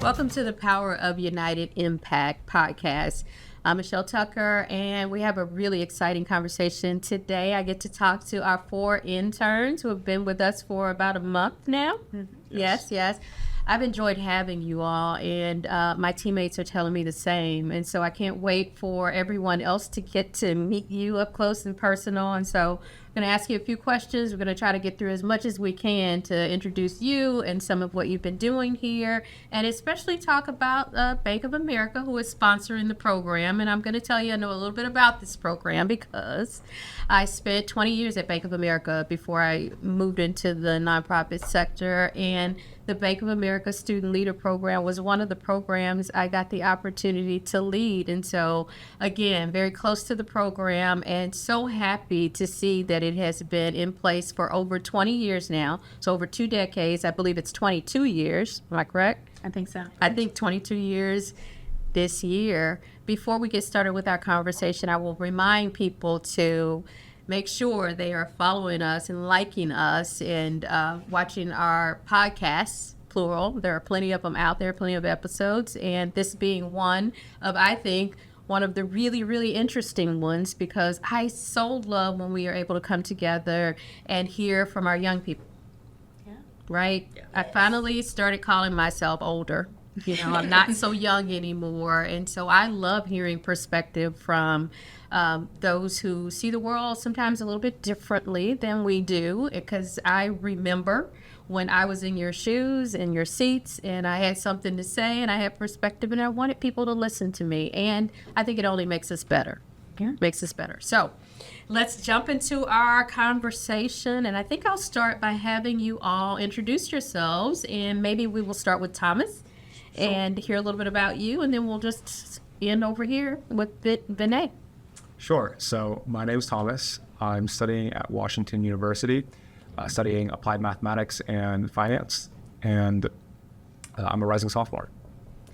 Welcome to the Power of United Impact podcast. I'm Michelle Tucker, and we have a really exciting conversation today. I get to talk to our 4 interns who have been with us for about a month now. Mm-hmm. Yes. I've enjoyed having you all, and my teammates are telling me the same. And so I can't wait for everyone else to get to meet you up close and personal. And so I'm going to ask you a few questions. We're going to try to get through as much as we can to introduce you and some of what you've been doing here, and especially talk about Bank of America, who is sponsoring the program. And I'm going to tell you I know a little bit about this program because I spent 20 years at Bank of America before I moved into the nonprofit sector, and the Bank of America Student Leader Program was one of the programs I got the opportunity to lead. And so, again, very close to the program and so happy to see that it has been in place for over 20 years now. So over 2 decades. I believe it's 22 years. Am I correct? I think so. I think 22 years this year. Before we get started with our conversation, I will remind people to make sure they are following us and liking us and watching our podcasts, plural. There are plenty of them out there, plenty of episodes, and this being one of, I think, one of the really, really interesting ones, because I so love when we are able to come together and hear from our young people. Yeah. Right? Yeah. I finally started calling myself older. You know, I'm not so young anymore. And so I love hearing perspective from those who see the world sometimes a little bit differently than we do, because I remember when I was in your shoes, in your seats, and I had something to say and I had perspective and I wanted people to listen to me. And I think it only makes us better. Yeah. Makes us better. So let's jump into our conversation. And I think I'll start by having you all introduce yourselves, and maybe we will start with Thomas and hear a little bit about you, and then we'll just end over here with Vinay. Sure. So my name is Thomas. I'm studying at Washington University, studying applied mathematics and finance, and I'm a rising sophomore.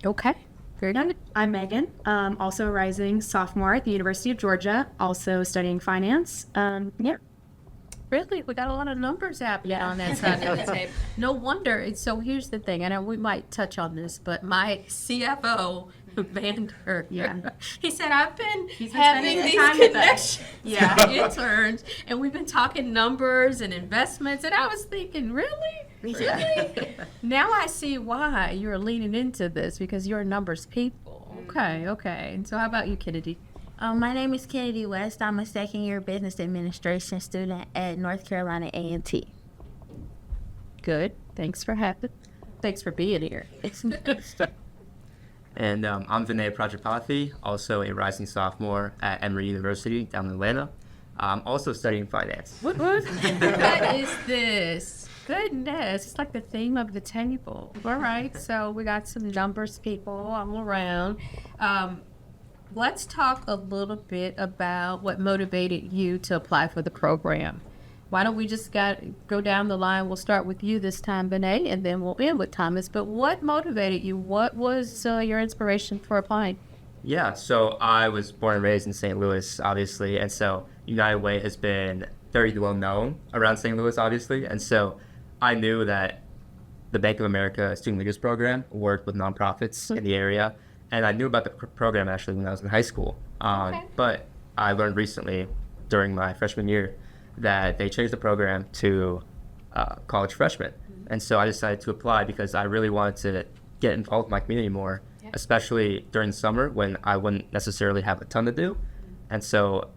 Okay. Very good. I'm Megan, also a rising sophomore at the University of Georgia, also studying finance. Yeah. Really? We got a lot of numbers happening on that side of the table. No wonder. So here's the thing. I know we might touch on this, but my CFO, Vander, he said, I've been having these connections, interns, and we've been talking numbers and investments, and I was thinking, really? Now I see why you're leaning into this, because you're a numbers people. Okay. And so how about you, Kennedy? My name is Kennedy West. I'm a second-year business administration student at North Carolina A&T. Good. Thanks for being here. And I'm Vinay Prajapathy, also a rising sophomore at Emory University down in Atlanta. I'm also studying finance. What is this? Goodness, it's like the theme of the table. All right, so we got some numbers people all around. Let's talk a little bit about what motivated you to apply for the program. Why don't we just go down the line? We'll start with you this time, Vinay, and then we'll end with Thomas. But what motivated you? What was your inspiration for applying? Yeah, so I was born and raised in St. Louis, obviously, and so United Way has been very well known around St. Louis, obviously, and so I knew that the Bank of America Student Leaders Program worked with nonprofits in the area. And I knew about the program actually when I was in high school. But I learned recently during my freshman year that they changed the program to college freshmen. And so I decided to apply because I really wanted to get involved with my community more, especially during the summer when I wouldn't necessarily have a ton to do. And so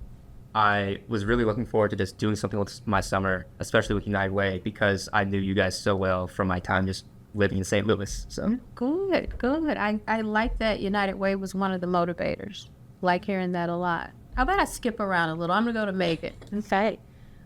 I was really looking forward to just doing something with my summer, especially with United Way, because I knew you guys so well from my time just living in St. Louis. So good. I like that United Way was one of the motivators. Like hearing that a lot. How about I skip around a little? I'm gonna go to Megan. Okay.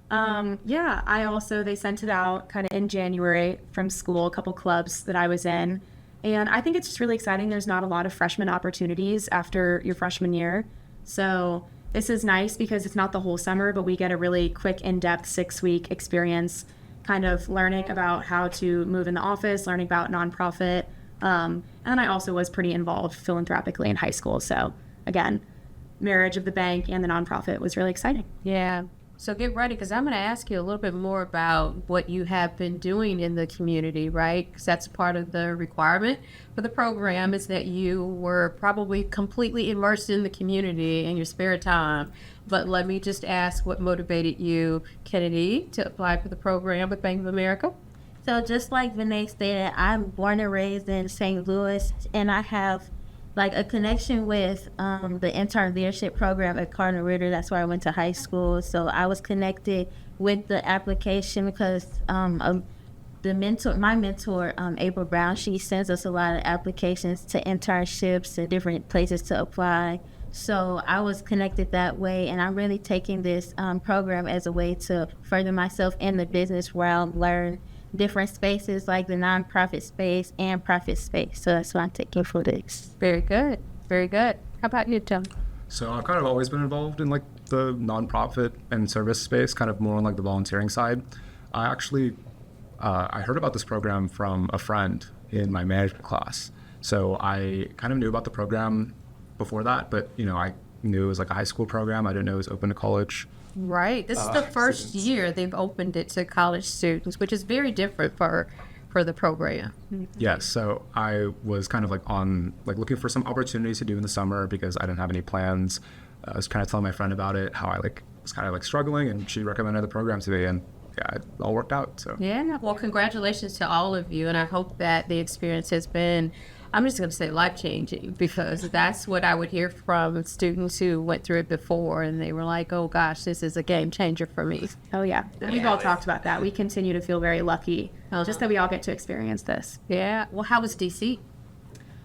They sent it out kind of in January from school, a couple clubs that I was in, and I think it's just really exciting. There's not a lot of freshman opportunities after your freshman year, so this is nice because it's not the whole summer, but we get a really quick, in-depth 6-week experience kind of learning about how to move in the office, learning about nonprofit. And I also was pretty involved philanthropically in high school. So again, marriage of the bank and the nonprofit was really exciting. Yeah. So get ready, because I'm going to ask you a little bit more about what you have been doing in the community, right? Because that's part of the requirement for the program, is that you were probably completely immersed in the community in your spare time. But let me just ask, what motivated you, Kennedy, to apply for the program with Bank of America? So just like Vinay stated, I'm born and raised in St. Louis, and I have like a connection with the intern leadership program at Cardinal Ritter. That's where I went to high school. So I was connected with the application because of my mentor, April Brown, she sends us a lot of applications to internships and different places to apply. So I was connected that way, and I'm really taking this program as a way to further myself in the business realm, learn different spaces like the nonprofit space and profit space. So that's what I'm taking for this. Very good. Very good. How about you, Tim? So I've kind of always been involved in like the nonprofit and service space, kind of more on like the volunteering side. I actually, I heard about this program from a friend in my management class. So I kind of knew about the program before that, but I knew it was like a high school program. I didn't know it was open to college. Right. This is the first students. year they've opened it to college students, which is very different for the program. Yes, so I was kind of like looking for some opportunities to do in the summer because I didn't have any plans. I was kind of telling my friend about it, how I was kind of struggling, and she recommended the program to me, and yeah, it all worked out. So Yeah. Well, congratulations to all of you, and I hope that the experience has been, I'm just going to say, life-changing, because that's what I would hear from students who went through it before, and they were like, oh gosh, this is a game changer for me. Oh, yeah. We've all talked about that. We continue to feel very lucky just that we all get to experience this. Yeah. Well, how was DC?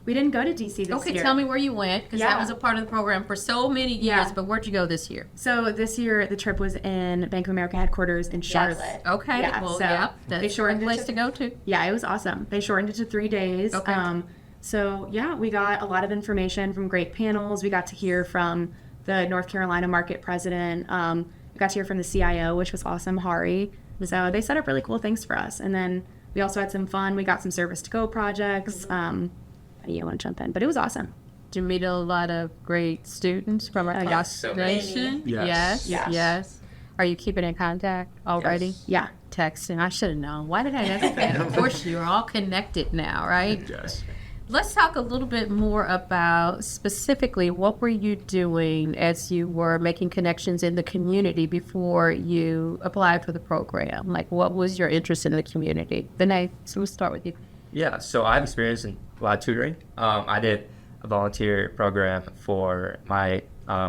We didn't go to DC this Okay, year. tell me where you went, because that Yeah. was a part of the program for so many years, Yeah. but where'd you go this year? So this year, the trip was in Bank of America headquarters in Charlotte. Okay. Yeah, Well, so yeah, they that's a shortened great it place to go to. Yeah, it was awesome. They shortened it to 3 days. Okay. So yeah, we got a lot of information from great panels. We got to hear from the North Carolina market president. We got to hear from the CIO, which was awesome, Hari. So they set up really cool things for us. And then we also had some fun. We got some service to go projects. How do you want to jump in? But it was awesome. Did you meet a lot of great students from our yes. So nation? Yes. Yes. Are you keeping in contact already? Yes. Yeah. Texting. I should have known. Why did I ask that? Of course, you're all connected now, right? yes. Let's talk a little bit more about specifically what were you doing as you were making connections in the community before you applied for the program? Like, what was your interest in the community? Vinay, so we'll start with you. Yeah, so I have experience in a lot of tutoring. I did a volunteer program for my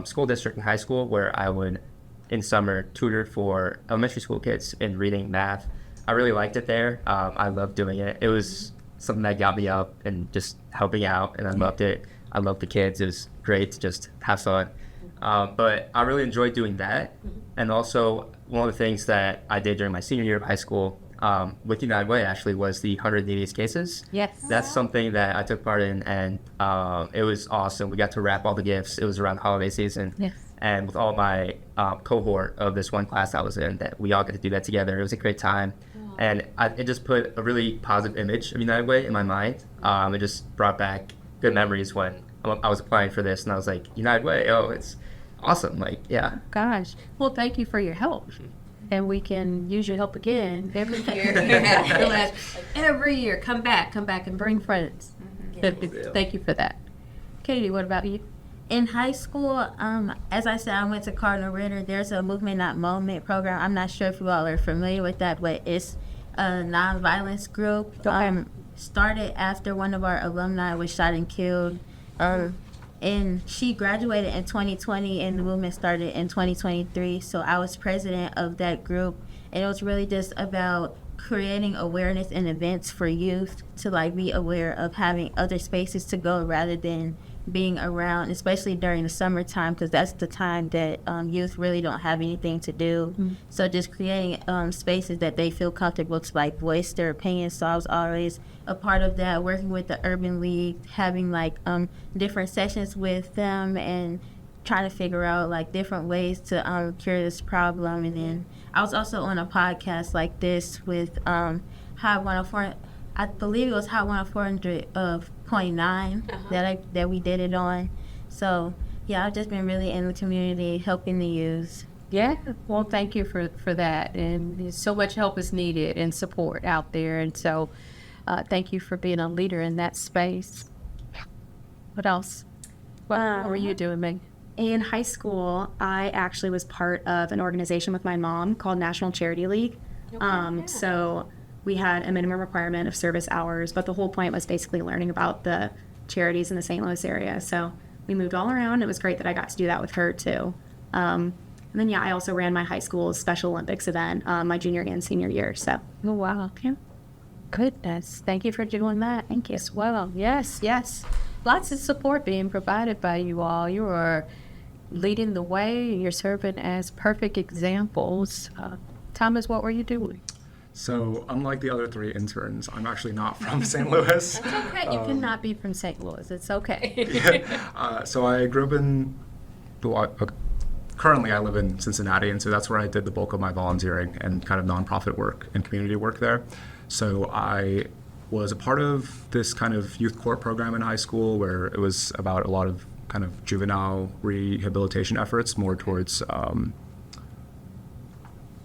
school district in high school where I would, in summer, tutor for elementary school kids in reading, math. I really liked it there. I loved doing it. It was something that got me up and just helping out, and I loved it. I loved the kids. It was great to just have fun. But I really enjoyed doing that. And also, one of the things that I did during my senior year of high school with United Way actually was the 100 Neediest Cases. Yes. That's something that I took part in, and it was awesome. We got to wrap all the gifts. It was around the holiday season. Yes. And with all my cohort of this one class I was in, that we all got to do that together. It was a great time. And it just put a really positive image of United Way in my mind. It just brought back good memories when I was applying for this, and I was like, United Way, oh, it's awesome. Like, yeah. Gosh. Well, thank you for your help. And we can use your help again every year. Every year. Come back and bring friends. Thank you for that. Katie, what about you? In high school, as I said, I went to Cardinal Ritter. There's a Movement Not Moment program. I'm not sure if you all are familiar with that, but it's a nonviolence group. Started after one of our alumni was shot and killed. And she graduated in 2020, and the movement started in 2023. So I was president of that group, and it was really just about creating awareness and events for youth to be aware of having other spaces to go rather than being around, especially during the summertime, because that's the time that youth really don't have anything to do. Mm-hmm. So just creating spaces that they feel comfortable to voice their opinions. So I was always a part of that, working with the Urban League, having different sessions with them and trying to figure out different ways to cure this problem. And then I was also on a podcast like this with High 104. I believe it was High 104.9 that we did it on. So yeah, I've just been really in the community, helping the youth. Yeah, well, thank you for that. And so much help is needed and support out there. And so thank you for being a leader in that space. What else? What were you doing, Meg? In high school, I actually was part of an organization with my mom called National Charity League. So we had a minimum requirement of service hours, but the whole point was basically learning about the charities in the St. Louis area. So we moved all around. It was great that I got to do that with her too. And then, yeah, I also ran my high school's Special Olympics event my junior and senior year. So, Oh, wow. yeah. Goodness. Thank you for doing that. Thank you. As well. Yes, yes. Lots of support being provided by you all. You are leading the way. You're serving as perfect examples. Thomas, what were you doing? So unlike the other 3 interns, I'm actually not from St. Louis. It's okay. You cannot be from St. Louis. It's okay. So I grew up in, currently I live in Cincinnati, and so that's where I did the bulk of my volunteering and kind of nonprofit work and community work there. So I was a part of this kind of youth corps program in high school where it was about a lot of kind of juvenile rehabilitation efforts, more towards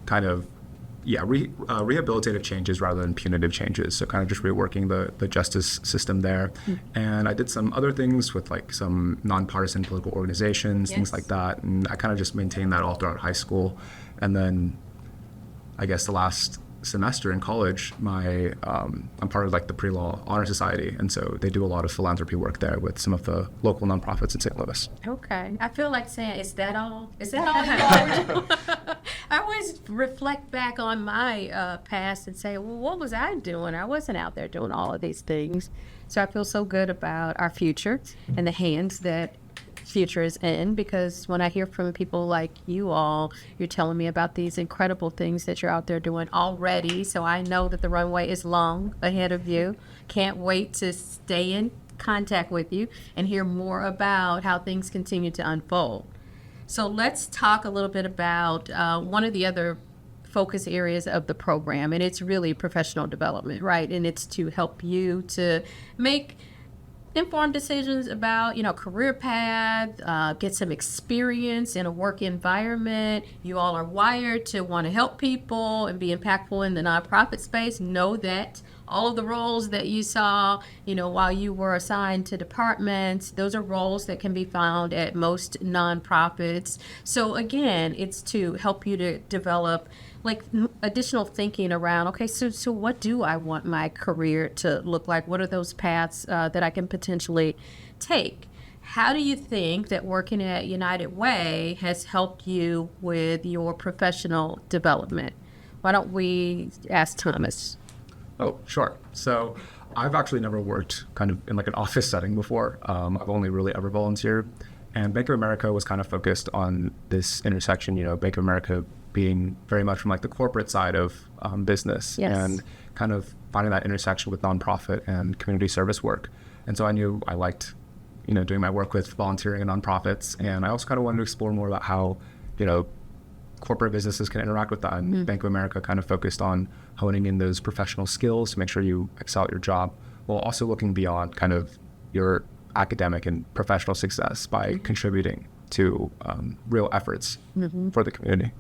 rehabilitative changes rather than punitive changes. So kind of just reworking the justice system there. And I did some other things with like some nonpartisan political organizations, things like that. And I kind of just maintained that all throughout high school. And then I guess the last semester in college, I'm part of like the pre-law honor society, and so they do a lot of philanthropy work there with some of the local nonprofits in St. Louis. Okay. I feel like saying, is that all? Is that all you are? I always reflect back on my past and say, well, what was I doing? I wasn't out there doing all of these things. So I feel so good about our future and the hands that future is in, because when I hear from people like you all, you're telling me about these incredible things that you're out there doing already. So I know that the runway is long ahead of you. Can't wait to stay in contact with you and hear more about how things continue to unfold. So let's talk a little bit about one of the other focus areas of the program, and it's really professional development, right? And it's to help you to make informed decisions about, career path, get some experience in a work environment. You all are wired to want to help people and be impactful in the nonprofit space. Know that all of the roles that you saw, while you were assigned to departments, those are roles that can be found at most nonprofits. So again, it's to help you to develop like additional thinking around, okay, so what do I want my career to look like? What are those paths that I can potentially take? How do you think that working at United Way has helped you with your professional development? Why don't we ask Thomas? Oh, sure. So I've actually never worked kind of in like an office setting before. I've only really ever volunteered. And Bank of America was kind of focused on this intersection, Bank of America being very much from like the corporate side of business, and kind of finding that intersection with nonprofit and community service work. And so I knew I liked, doing my work with volunteering and nonprofits. And I also kind of wanted to explore more about how, corporate businesses can interact with that. And Bank of America kind of focused on honing in those professional skills to make sure you excel at your job, while also looking beyond kind of your academic and professional success by contributing to real efforts for the community.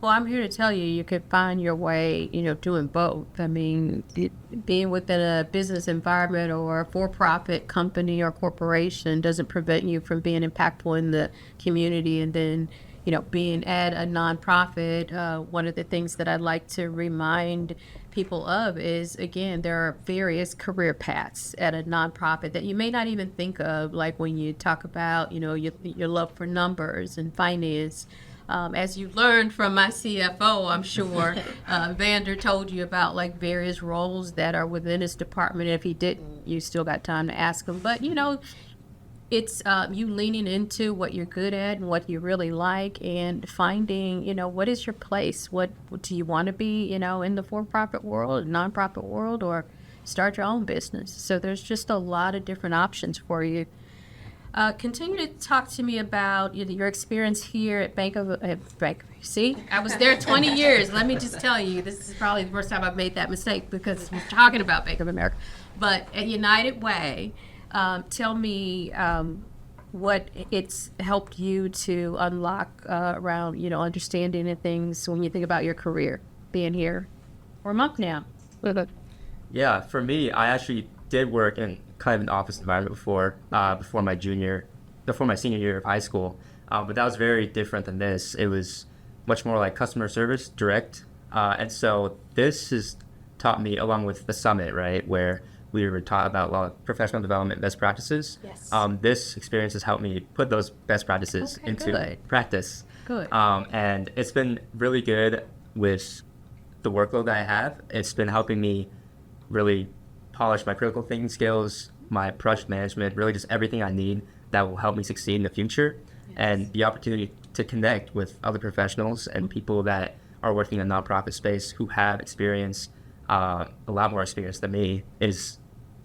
Well, I'm here to tell you, you could find your way, doing both. I mean, being within a business environment or a for-profit company or corporation doesn't prevent you from being impactful in the community. And then, being at a nonprofit, one of the things that I'd like to remind people of is, again, there are various career paths at a nonprofit that you may not even think of, like when you talk about, your love for numbers and finance. As you learned from my CFO, I'm sure, Vander told you about like various roles that are within his department. If he didn't, you still got time to ask him. But, it's you leaning into what you're good at and what you really like, and finding, what is your place? What do you want to be, in the for-profit world, nonprofit world, or start your own business? So there's just a lot of different options for you. Continue to talk to me about your experience here at Bank. See, I was there 20 years. Let me just tell you, this is probably the first time I've made that mistake because we're talking about Bank of America. But at United Way, tell me what it's helped you to unlock around, understanding and things when you think about your career being here for a month now. Yeah, for me, I actually did work in kind of an office environment before my senior year of high school, but that was very different than this. It was much more like customer service, direct, and so this has taught me, along with the summit, right, where we were taught about a lot of professional development best practices. Yes. This experience has helped me put those best practices into good. practice. Good. And it's been really good with the workload that I have. It's been helping me really polish my critical thinking skills, my project management, really just everything I need that will help me succeed in the future. Yes. And the opportunity to connect with other professionals and people that are working in the nonprofit space who have experience, a lot more experience than me, is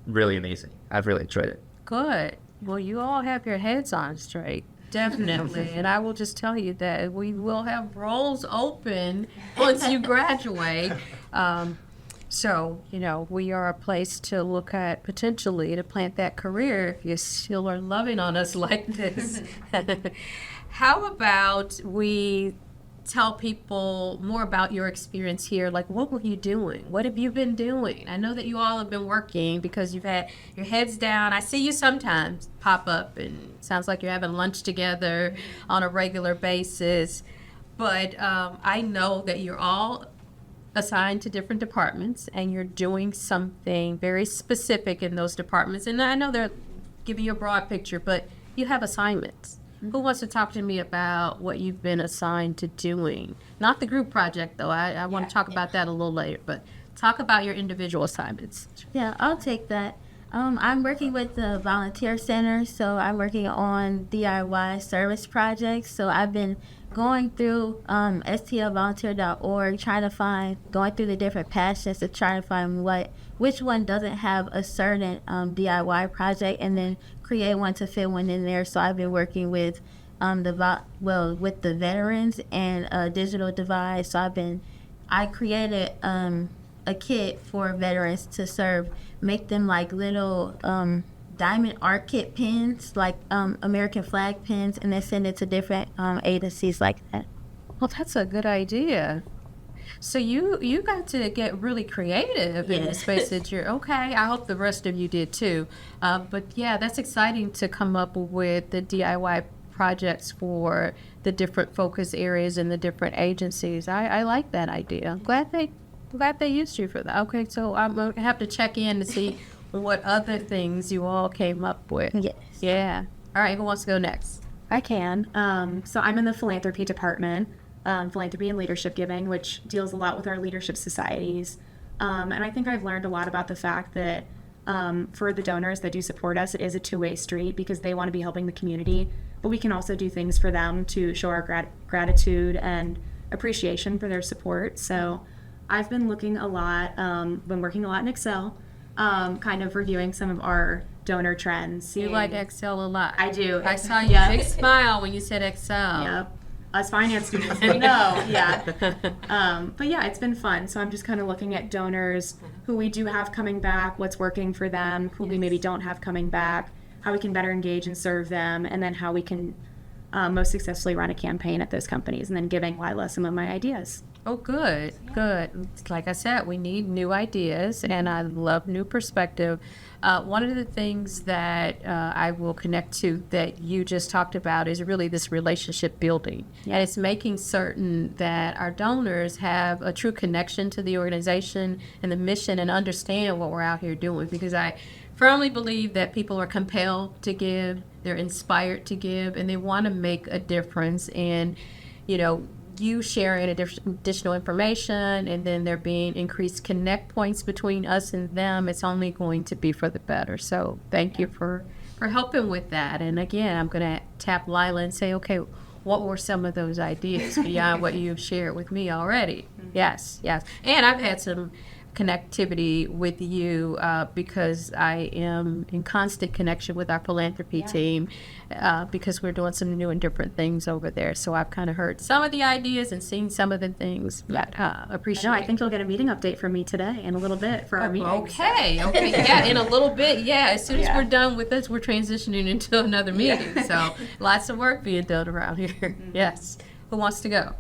really amazing. I've really enjoyed it. Good. Well, you all have your heads on straight. Definitely. And I will just tell you that we will have roles open once you graduate. So, we are a place to look at potentially to plant that career if you still are loving on us like this. How about we tell people more about your experience here? Like, what were you doing? What have you been doing? I know that you all have been working because you've had your heads down. I see you sometimes pop up, and it sounds like you're having lunch together on a regular basis. But I know that you're all assigned to different departments, and you're doing something very specific in those departments. And I know they're giving you a broad picture, but you have assignments. Who wants to talk to me about what you've been assigned to doing? Not the group project, though. I want to talk about that a little later, but talk about your individual assignments. Yeah, I'll take that. I'm working with the volunteer center, so I'm working on DIY service projects. So I've been going through stlvolunteer.org, going through the different passions to try to find which one doesn't have a certain DIY project, and then create one to fit one in there. So I've been working with with the veterans and Digital Divide. So I created a kit for veterans to make them like little diamond art kit pins, like American flag pins, and then send it to different agencies like that. Well, that's a good idea. So you got to get really creative in the space that you're okay. I hope the rest of you did too. But yeah, that's exciting to come up with the DIY projects for the different focus areas and the different agencies. I like that idea. I'm glad they used you for that. Okay, so I'm gonna have to check in to see what other things you all came up with. Yes. Yeah. All right, who wants to go next? I can. So I'm in the philanthropy department, philanthropy and leadership giving, which deals a lot with our leadership societies. And I think I've learned a lot about the fact that for the donors that do support us, it is a two-way street because they want to be helping the community, but we can also do things for them to show our gratitude and appreciation for their support. So I've been looking a lot, been working a lot in Excel, kind of reviewing some of our donor trends. You like Excel a lot. I do. I saw your big smile when you said Excel. Yep. Us finance students, we know. Yeah. But yeah, it's been fun. So I'm just kind of looking at donors who we do have coming back, what's working for them, who we maybe don't have coming back, how we can better engage and serve them, and then how we can most successfully run a campaign at those companies, and then giving Lila some of my ideas. Oh, good, good. Like I said, we need new ideas, and I love new perspective. One of the things that I will connect to that you just talked about is really this relationship building. Yeah. And it's making certain that our donors have a true connection to the organization and the mission and understand what we're out here doing, because I firmly believe that people are compelled to give, they're inspired to give, and they want to make a difference. And, you sharing additional information, and then there being increased connect points between us and them, it's only going to be for the better. So thank you for helping with that. And again, I'm going to tap Lila and say, okay, what were some of those ideas beyond what you've shared with me already? Yes. And I've had some connectivity with you because I am in constant connection with our philanthropy team because we're doing some new and different things over there. So I've kind of heard some of the ideas and seen some of the things that appreciate. No, I think you'll get a meeting update from me today in a little bit for our meeting. Okay, yeah, in a little bit, yeah. As soon as we're done with this, we're transitioning into another meeting. So lots of work being done around here. Yes. Who wants to go?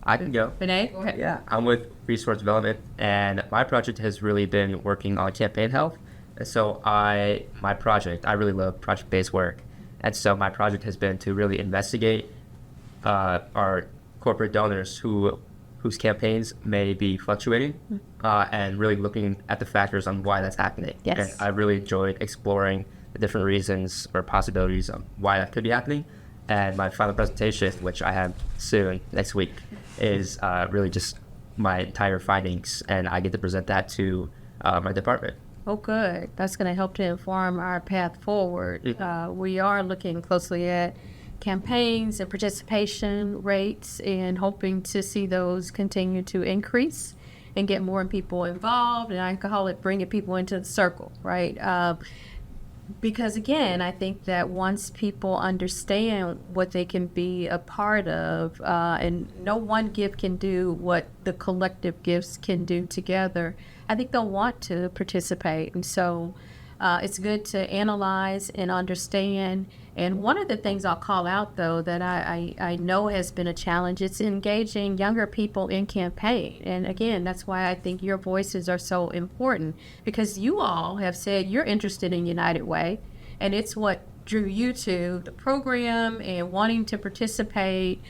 I can go. Renee, go ahead. Yeah, I'm with resource development, and my project has really been working on campaign health. And so I really love project-based work. And so my project has been to really investigate our corporate donors whose campaigns may be fluctuating and really looking at the factors on why that's happening. Yes. And I really enjoyed exploring the different reasons or possibilities of why that could be happening. And my final presentation, which I have soon, next week, is really just my entire findings, and I get to present that to my department. Oh, good. That's going to help to inform our path forward. We are looking closely at campaigns and participation rates and hoping to see those continue to increase and get more people involved. And I call it bringing people into the circle, right? Because again, I think that once people understand what they can be a part of, and no one gift can do what the collective gifts can do together, I think they'll want to participate. And so it's good to analyze and understand. And one of the things I'll call out, though, that I know has been a challenge, it's engaging younger people in campaign. And again, that's why I think your voices are so important, because you all have said you're interested in United Way, and it's what drew you to the program and wanting to participate.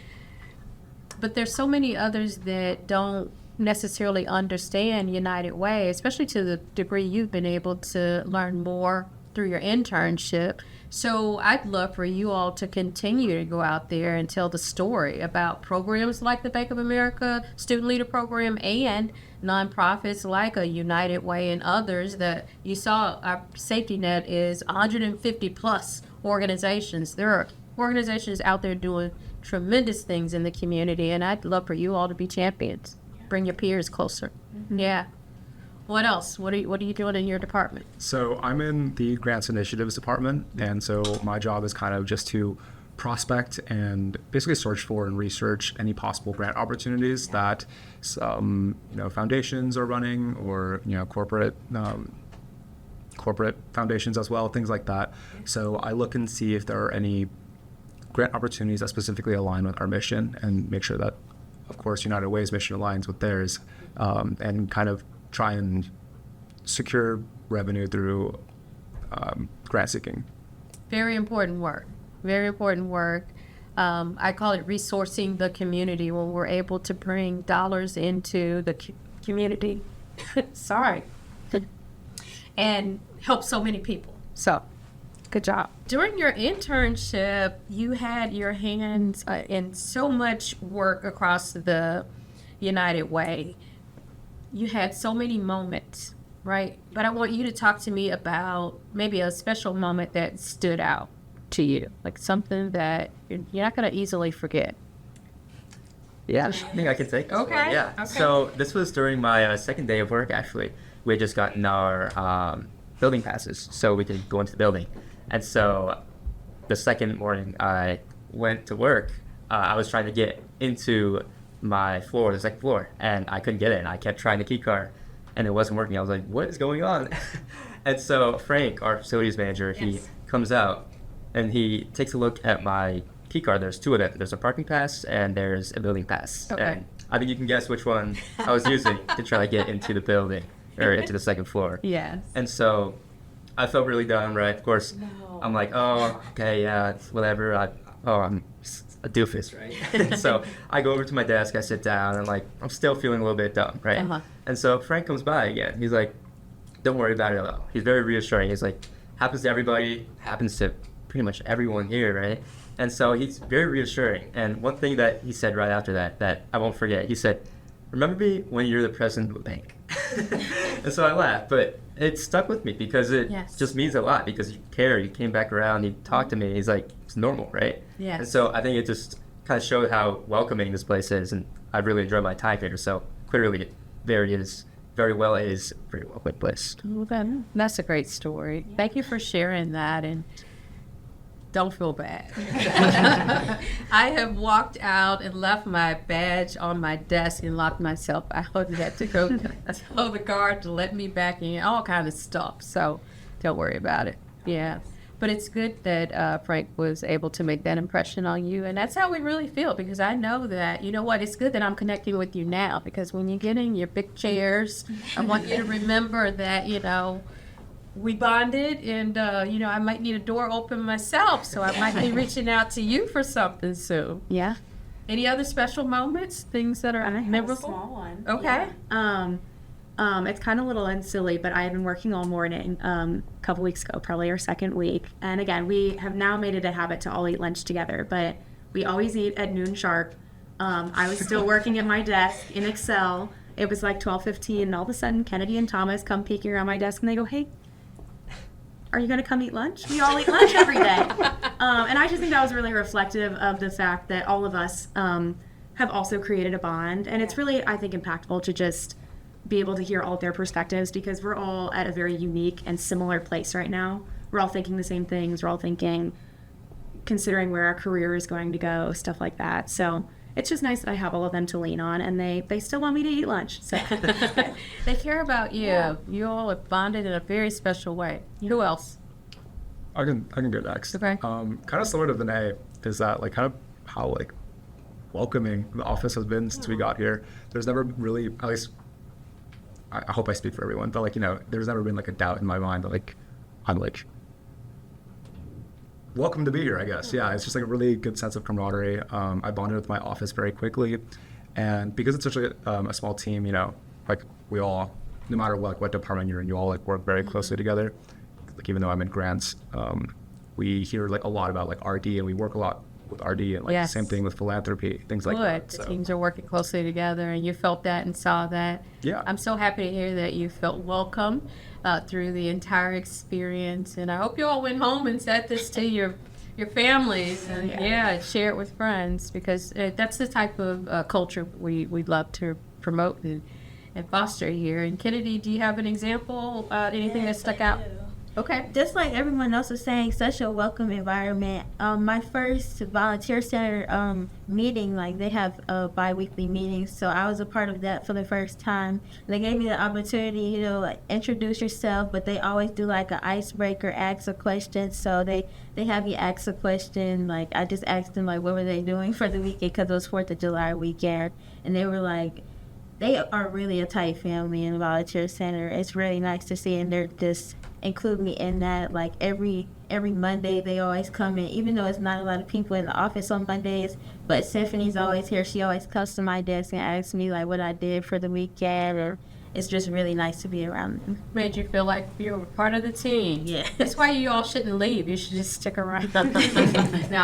But there's so many others that don't necessarily understand United Way, especially to the degree you've been able to learn more through your internship. So I'd love for you all to continue to go out there and tell the story about programs like the Bank of America Student Leader Program and nonprofits like a United Way and others that you saw. Our safety net is 150 plus organizations. There are organizations out there doing tremendous things in the community, and I'd love for you all to be champions. Bring your peers closer. Yeah. What else? What are you doing in your department? So I'm in the grants initiatives department, and so my job is kind of just to prospect and basically search for and research any possible grant opportunities that some foundations are running, or corporate foundations as well, things like that. So I look and see if there are any grant opportunities that specifically align with our mission, and make sure that, of course, United Way's mission aligns with theirs, and kind of try and secure revenue through grant seeking. Very important work. Very important work. I call it resourcing the community, when we're able to bring dollars into the community. Sorry. And help so many people. So, good job. During your internship, you had your hands in so much work across the United Way. You had so many moments, right? But I want you to talk to me about maybe a special moment that stood out to you, like something that you're not going to easily forget. Yeah, I think I can take this Okay. one. Yeah. Okay. So this was during my second day of work, actually. We had just gotten our building passes, so we could go into the building. And so the second morning I went to work, I was trying to get into my floor, the second floor, and I couldn't get in. I kept trying the key card, and it wasn't working. I was like, what is going on? And so Frank, our facilities manager, he comes out, and he takes a look at my key card. There's two of them. There's a parking pass, and there's a building pass. Okay. And I think you can guess which one I was using to try to get into the building, or into the second floor. Yes. And so I felt really dumb, right? Of course, I'm like, oh, okay, yeah, it's whatever. I'm a doofus, right? So I go over to my desk, I sit down, and I'm still feeling a little bit dumb, right? Uh-huh. And so Frank comes by again. He's like, don't worry about it at all. He's very reassuring. He's like, happens to everybody, happens to pretty much everyone here, right? And so he's very reassuring. And one thing that he said right after that I won't forget, he said, remember me when you're the president of a bank? And so I laughed, but it stuck with me because it just means a lot, because you care. You came back around, you talked to me. He's like, it's normal, right? Yes. And so I think it just kind of showed how welcoming this place is, and I really enjoyed my time here. So clearly there is very well is pretty well placed. Well, that's a great story. Thank you for sharing that, and don't feel bad. I have walked out and left my badge on my desk and locked myself out and had to go tell the guard to let me back in, all kind of stuff. So don't worry about it. Yeah. But it's good that Frank was able to make that impression on you. And that's how we really feel, because I know that, you know what, it's good that I'm connecting with you now, because when you get in your big chairs, I want you to remember that, you know, we bonded, and, you know, I might need a door open myself, so I might be reaching out to you for something soon. Yeah. Any other special moments, things that are I have memorable? a small one. Okay. It's kind of little and silly, but I had been working all morning a couple weeks ago, probably our second week. And again, we have now made it a habit to all eat lunch together, but we always eat at noon sharp. I was still working at my desk in Excel. It was like 12:15, and all of a sudden, Kennedy and Thomas come peeking around my desk, and they go, "Hey, are you going to come eat lunch? We all eat lunch every day." And I just think that was really reflective of the fact that all of us have also created a bond. And it's really, I think, impactful to just be able to hear all of their perspectives, because we're all at a very unique and similar place right now. We're all thinking the same things. We're all thinking, considering where our career is going to go, stuff like that. So it's just nice that I have all of them to lean on, and they still want me to eat lunch. So They care about you. Yeah. You all are bonded in a very special way. Who else? I can go next. Okay. Kind of similar to Vinay, is that like kind of how like welcoming the office has been since we got here. There's never really, at least I hope I speak for everyone, but like, you know, there's never been like a doubt in my mind that like I'm like welcome to be here, I guess. Yeah, it's just like a really good sense of camaraderie. I bonded with my office very quickly, and because it's such a small team, you know, like we all, no matter what department you're in, you all like work very closely together. Like even though I'm in grants, we hear like a lot about like RD, and we work a lot with RD, and like Yes. same thing with philanthropy, things like Good. that. The So, teams are working closely together, and you felt that and saw that. yeah. I'm so happy to hear that you felt welcome through the entire experience, and I hope you all went home and said this to your families, and share it with friends, because that's the type of culture we'd love to promote and foster here. And Kennedy, do you have an example? Anything that stuck out? Okay. Just like everyone else was saying, such a welcome environment. My first volunteer center meeting, like they have bi-weekly meetings, so I was a part of that for the first time. They gave me the opportunity, you know, like introduce yourself, but they always do like an icebreaker, ask a question. So they have you ask a question. Like I just asked them like what were they doing for the weekend, because it was 4th of July weekend, and they were like, they are really a tight family in the volunteer center. It's really nice to see, and they're just include me in that. Like every Monday they always come in, even though it's not a lot of people in the office on Mondays, but Stephanie's always here. She always comes to my desk and asks me like what I did for the weekend, or it's just really nice to be around them. Made you feel like you were part of the team. Yeah. That's why you all shouldn't leave. You should just stick around. Now, I'm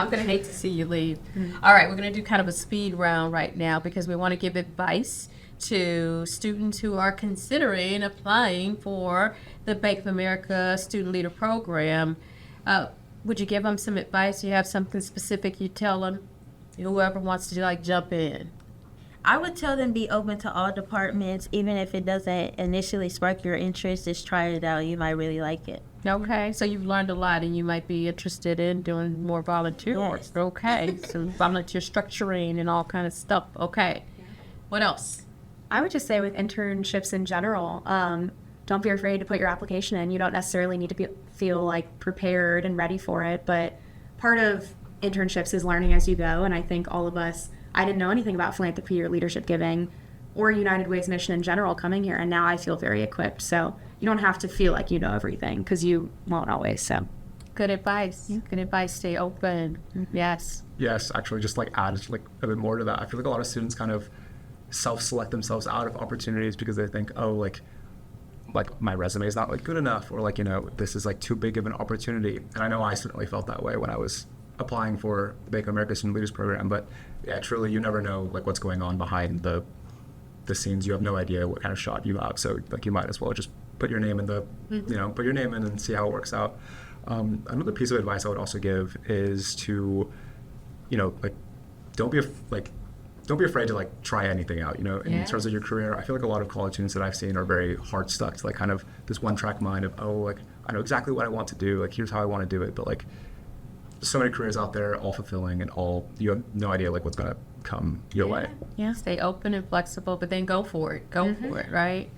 going to hate to see you leave. All right, we're going to do kind of a speed round right now, because we want to give advice to students who are considering applying for the Bank of America Student Leader Program. Would you give them some advice? You have something specific you tell them? Whoever wants to like jump in. I would tell them be open to all departments, even if it doesn't initially spark your interest. Just try it out. You might really like it. Okay, so you've learned a lot, and you might be interested in doing more volunteer work. Yes. Okay, so volunteer structuring and all kind of stuff. Okay, what else? I would just say with internships in general, don't be afraid to put your application in. You don't necessarily need to feel like prepared and ready for it, but part of internships is learning as you go. And I think all of us, I didn't know anything about philanthropy or leadership giving or United Way's mission in general coming here, and now I feel very equipped. So you don't have to feel like you know everything, because you won't always. So Good advice. Good advice. Stay open. Yes. Yes, actually, just like add like a bit more to that. I feel like a lot of students kind of self-select themselves out of opportunities because they think, oh, like my resume is not like good enough, or like, you know, this is like too big of an opportunity. And I know I certainly felt that way when I was applying for the Bank of America Student Leaders Program. But yeah, truly, you never know like what's going on behind the scenes. You have no idea what kind of shot you have. So like you might as well just put your name in put your name in and see how it works out. Another piece of advice I would also give is to, you know, like don't be don't be afraid to like try anything out, you know, in Yeah. terms of your career. I feel like a lot of college students that I've seen are very hard stuck to like kind of this one track mind of, oh, like I know exactly what I want to do, like here's how I want to do it, but like so many careers out there, all fulfilling and all, you have no idea like what's gonna come your way. Yeah. Stay open and flexible, but then go for it. Go for it, right?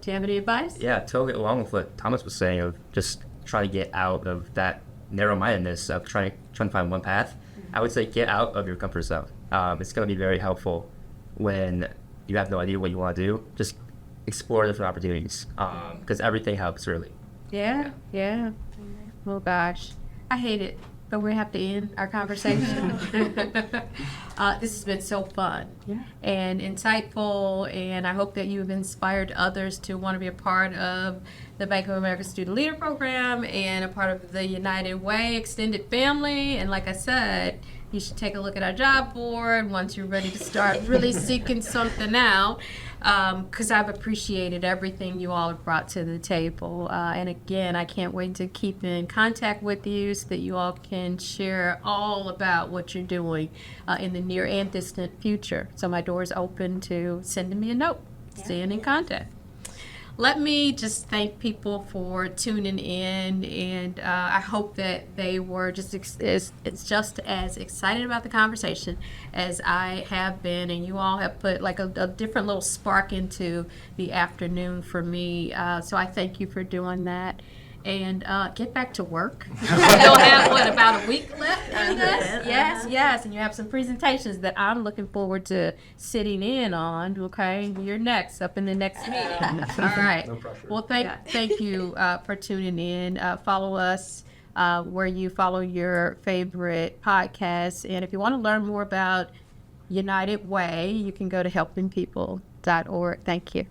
Do you have any advice? Yeah, totally along with what Thomas was saying of just trying to get out of that narrow-mindedness of trying to find one path. I would say get out of your comfort zone. It's going to be very helpful when you have no idea what you want to do. Just explore different opportunities because everything helps, really. Yeah. Oh gosh, I hate it, but we have to end our conversation. This has been so fun and insightful, and I hope that you've inspired others to want to be a part of the Bank of America Student Leader Program and a part of the United Way extended family. And like I said, you should take a look at our job board once you're ready to start really seeking something out, because I've appreciated everything you all have brought to the table. And again, I can't wait to keep in contact with you so that you all can share all about what you're doing in the near and distant future. So my door is open to sending me a note, staying in contact. Let me just thank people for tuning in, and I hope that they were just just as excited about the conversation as I have been, and you all have put like a different little spark into the afternoon for me. So I thank you for doing that. And get back to work. You still have, about a week left in this? Yes. And you have some presentations that I'm looking forward to sitting in on, okay? You're next, up in the next meeting. All right. No pressure. Well, thank you for tuning in. Follow us where you follow your favorite podcasts. And if you want to learn more about United Way, you can go to helpingpeople.org. Thank you.